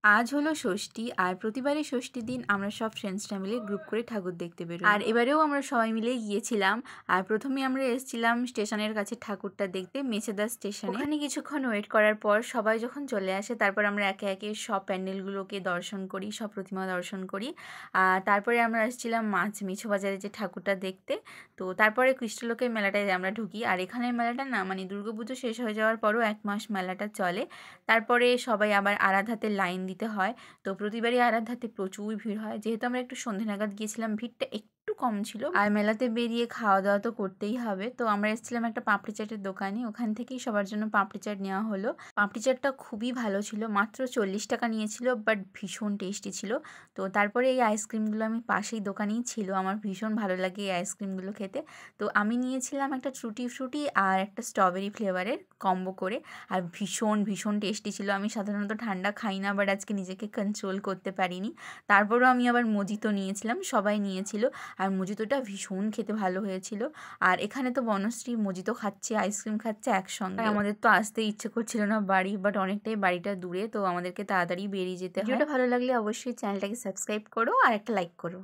আজ হলো ষষ্ঠী, আর প্রতিবারই ষষ্ঠীর দিন আমরা সব ফ্রেন্ডসরা মিলে গ্রুপ করে ঠাকুর দেখতে বেরোই। আর এবারেও আমরা সবাই মিলে গিয়েছিলাম। আর প্রথমে আমরা এসেছিলাম স্টেশনের কাছে ঠাকুরটা দেখতে, মেছেদা স্টেশনে। ওখানে কিছুক্ষণ ওয়েট করার পর সবাই যখন চলে আসে, তারপর আমরা একে একে সব প্যান্ডেলগুলোকে দর্শন করি, সব প্রতিমা দর্শন করি। আর তারপরে আমরা আসছিলাম মিছো বাজারে যে ঠাকুরটা দেখতে। তো তারপরে কৃষ্ণলোকের মেলাটায় আমরা ঢুকি। আর এখানের মেলাটা না, মানে দুর্গাপুজো শেষ হয়ে যাওয়ার পরও 1 মাস মেলাটা চলে। তারপরে সবাই আবার আরাধাতে লাইন দিতে হয়। তো প্রতিবারই আরাধাতে প্রচুর ভিড় হয়। যেহেতু আমরা একটু সন্ধে নাগাদ গিয়েছিলাম, ভিড়টা একটু কম ছিল। আর মেলাতে বেরিয়ে খাওয়া দাওয়া তো করতেই হবে। তো আমরা এসেছিলাম একটা পাপড়ি চাটের দোকানে, ওখান থেকেই সবার জন্য পাপড়ি চাট নেওয়া হলো। পাপড়ি চাটটা খুবই ভালো ছিল, মাত্র 40 টাকা নিয়েছিল, বাট ভীষণ টেস্টি ছিল। তো তারপরে এই আইসক্রিমগুলো আমি পাশেই দোকানেই ছিল, আমার ভীষণ ভালো লাগে এই আইসক্রিমগুলো খেতে। তো আমি নিয়েছিলাম একটা টুটি ফ্রুটি আর একটা স্ট্রবেরি ফ্লেভারের কম্বো করে। আর ভীষণ ভীষণ টেস্টি ছিল। আমি সাধারণত ঠান্ডা খাই না, বাট আজকে নিজেকে কন্ট্রোল করতে পারিনি। তারপরেও আমি আবার মজিতো নিয়েছিলাম, সবাই নিয়েছিল। আর মজিতোটা ভীষণ খেতে ভালো হয়েছিল। আর এখানে তো বনশ্রী মজিতো খাচ্ছে, আইসক্রিম খাচ্ছে একসঙ্গে। আর আমাদের তো আসতে ইচ্ছে করছিল না বাড়ি, বাট অনেকটাই বাড়িটা দূরে, তো আমাদেরকে তাড়াতাড়ি বেরিয়ে যেতে হয়। ভিডিওটা ভালো লাগলে অবশ্যই চ্যানেলটাকে সাবস্ক্রাইব করো আর একটা লাইক করো।